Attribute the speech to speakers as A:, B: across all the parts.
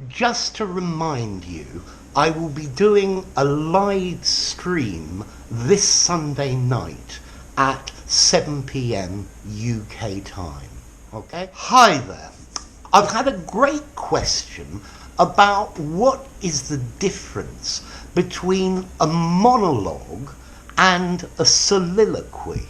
A: Just to remind you, I will be doing a live stream this Sunday night at 7 p.m. UK time. Okay? Hi there. I've had a great question about what is the difference between a monologue and a soliloquy.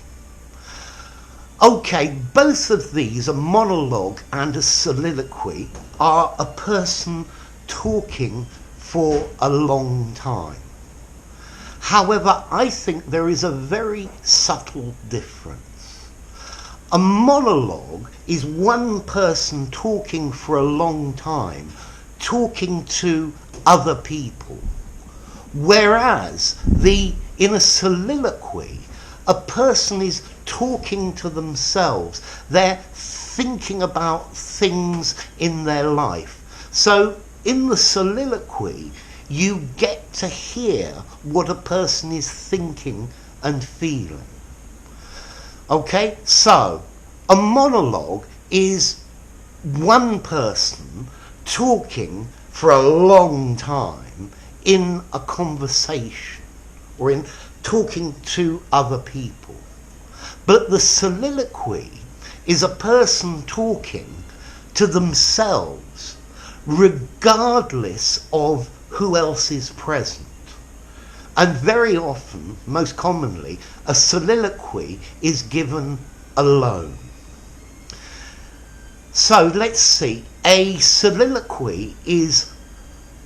A: Okay, both of these, a monologue and a soliloquy, are a person talking for a long time. However, I think there is a very subtle difference. A monologue is one person talking for a long time, talking to other people. Whereas in a soliloquy, a person is talking to themselves. They're thinking about things in their life. So in the soliloquy, you get to hear what a person is thinking and feeling. Okay, so a monologue is one person talking for a long time in a conversation or in talking to other people. But the soliloquy is a person talking to themselves regardless of who else is present. And very often, most commonly, a soliloquy is given alone. So let's see, a soliloquy is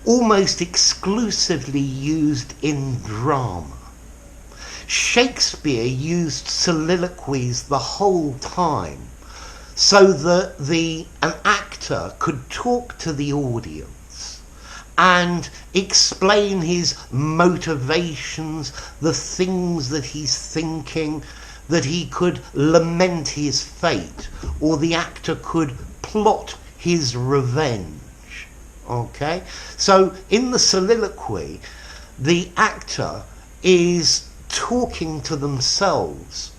A: almost exclusively used in drama. Shakespeare used soliloquies the whole time so that an actor could talk to the audience and explain his motivations, the things that he's thinking, that he could lament his fate, or the actor could plot his revenge. Okay? So in the soliloquy, the actor is talking to themselves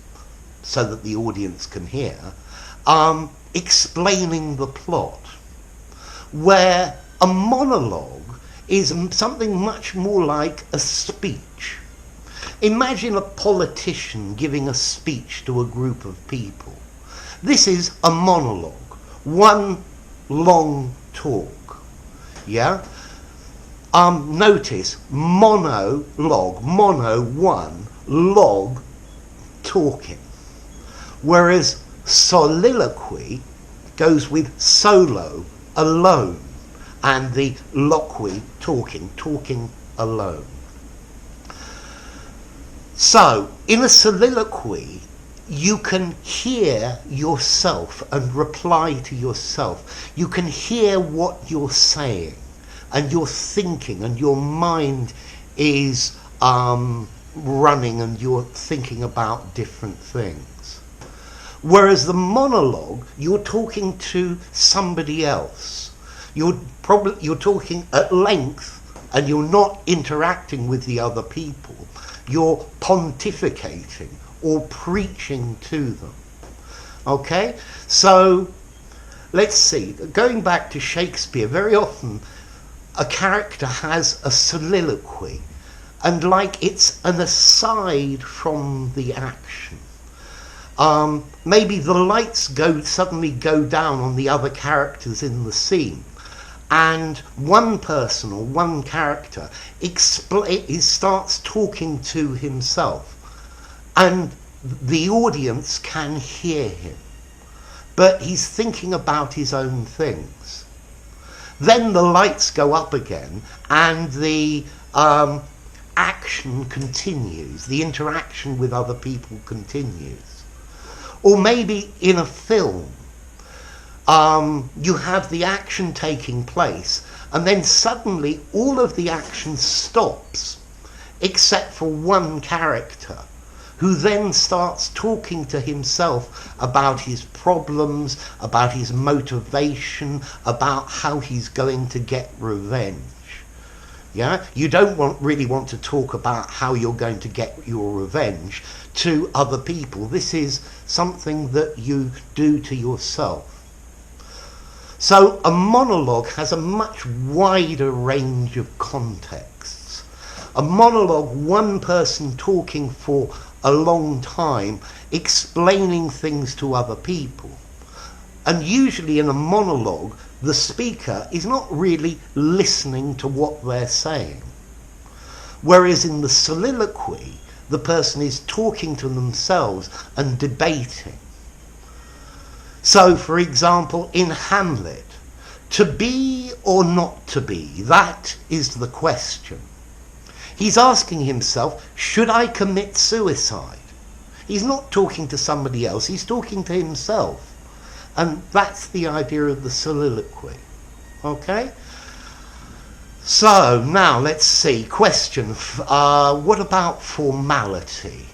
A: so that the audience can hear, explaining the plot, where a monologue is something much more like a speech. Imagine a politician giving a speech to a group of people. This is a monologue, one long talk. Yeah? Notice monologue, mono, one, log, talking. Whereas soliloquy goes with solo, alone, and the loquy, talking alone. So, in a soliloquy, you can hear yourself and reply to yourself. You can hear what you're saying and you're thinking, and your mind is running and you're thinking about different things. Whereas the monologue, you're talking to somebody else. You're talking at length and you're not interacting with the other people. You're pontificating or preaching to them. Okay? So, let's see. Going back to Shakespeare, very often a character has a soliloquy, and like it's an aside from the action. Maybe the lights suddenly go down on the other characters in the scene, and one person or one character starts talking to himself, and the audience can hear him, but he's thinking about his own things. Then the lights go up again and the action continues, the interaction with other people continues. Or maybe in a film, you have the action taking place and then suddenly all of the action stops except for one character, who then starts talking to himself about his problems, about his motivation, about how he's going to get revenge. Yeah? You don't really want to talk about how you're going to get your revenge to other people. This is something that you do to yourself. So a monologue has a much wider range of contexts. A monologue, one person talking for a long time, explaining things to other people. And usually in a monologue, the speaker is not really listening to what they're saying. Whereas in the soliloquy, the person is talking to themselves and debating. So, for example, in Hamlet, to be or not to be, that is the question. He's asking himself, should I commit suicide? He's not talking to somebody else, he's talking to himself. And that's the idea of the soliloquy. Okay? So, now let's see. Question. What about formality?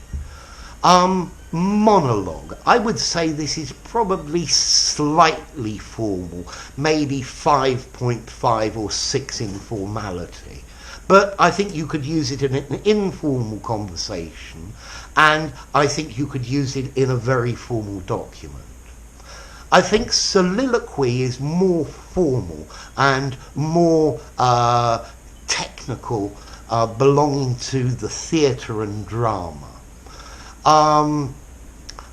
A: Monologue. I would say this is probably slightly formal. Maybe 5.5 or 6 in formality. But I think you could use it in an informal conversation. And I think you could use it in a very formal document. I think soliloquy is more formal and more technical, belonging to the theatre and drama.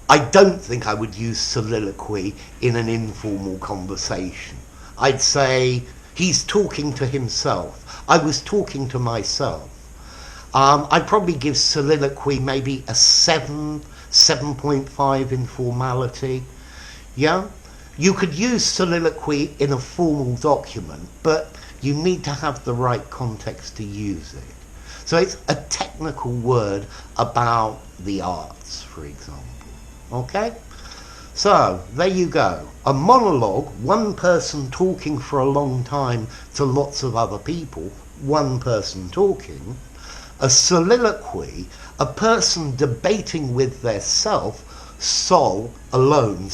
A: I don't think I would use soliloquy in an informal conversation. I'd say he's talking to himself. I was talking to myself. I'd probably give soliloquy maybe a 7.5 in formality. Yeah? You could use soliloquy in a formal document, but you need to have the right context to use it. So it's a technical word about the arts, for example. Okay? So, there you go. A monologue, one person talking for a long time to lots of other people, one person talking. A soliloquy, a person debating with their self, solo alone,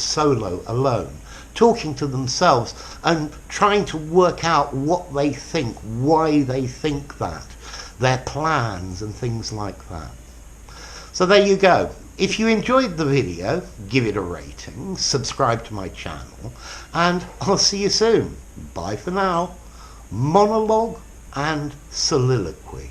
A: talking to themselves and trying to work out what they think, why they think that, their plans and things like that. So there you go. If you enjoyed the video, give it a rating, subscribe to my channel, and I'll see you soon. Bye for now. Monologue and soliloquy.